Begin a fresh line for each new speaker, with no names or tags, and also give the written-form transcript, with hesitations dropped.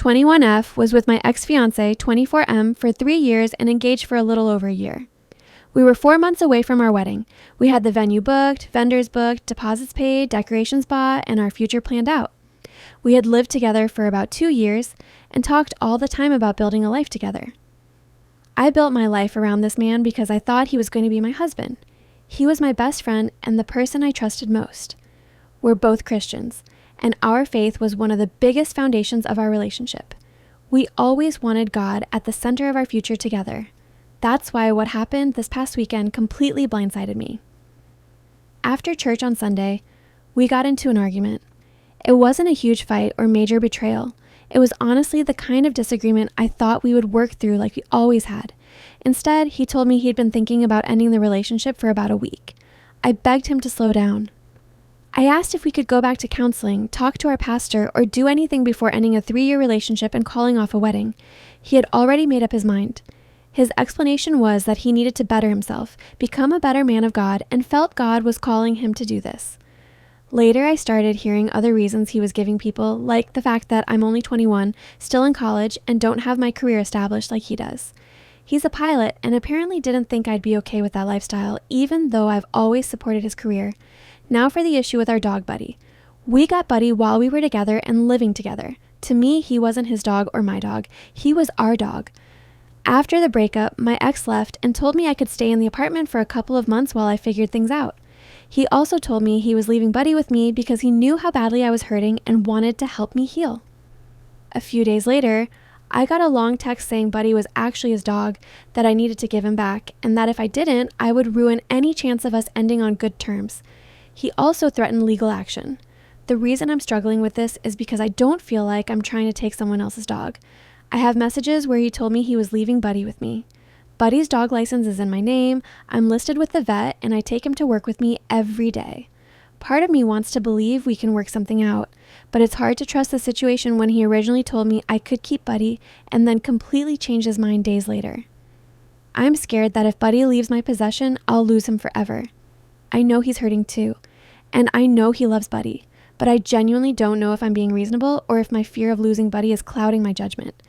21F was with my ex-fiancée, 24M, for 3 years and engaged for a little over a year. We were 4 months away from our wedding. We had the venue booked, vendors booked, deposits paid, decorations bought, and our future planned out. We had lived together for about 2 years and talked all the time about building a life together. I built my life around this man because I thought he was going to be my husband. He was my best friend and the person I trusted most. We're both Christians, and our faith was one of the biggest foundations of our relationship. We always wanted God at the center of our future together. That's why what happened this past weekend completely blindsided me. After church on Sunday, we got into an argument. It wasn't a huge fight or major betrayal. It was honestly the kind of disagreement I thought we would work through like we always had. Instead, he told me he'd been thinking about ending the relationship for about a week. I begged him to slow down. I asked if we could go back to counseling, talk to our pastor, or do anything before ending a 3-year relationship and calling off a wedding. He had already made up his mind. His explanation was that he needed to better himself, become a better man of God, and felt God was calling him to do this. Later, I started hearing other reasons he was giving people, like the fact that I'm only 21, still in college, and don't have my career established like he does. He's a pilot and apparently didn't think I'd be okay with that lifestyle, even though I've always supported his career. Now for the issue with our dog Buddy. We got Buddy while we were together and living together. To me, he wasn't his dog or my dog. He was our dog. After the breakup, my ex left and told me I could stay in the apartment for a couple of months while I figured things out. He also told me he was leaving Buddy with me because he knew how badly I was hurting and wanted to help me heal. A few days later, I got a long text saying Buddy was actually his dog, that I needed to give him back, and that if I didn't, I would ruin any chance of us ending on good terms. He also threatened legal action. The reason I'm struggling with this is because I don't feel like I'm trying to take someone else's dog. I have messages where he told me he was leaving Buddy with me. Buddy's dog license is in my name, I'm listed with the vet, and I take him to work with me every day. Part of me wants to believe we can work something out, but it's hard to trust the situation when he originally told me I could keep Buddy and then completely changed his mind days later. I'm scared that if Buddy leaves my possession, I'll lose him forever. I know he's hurting too, and I know he loves Buddy, but I genuinely don't know if I'm being reasonable or if my fear of losing Buddy is clouding my judgment.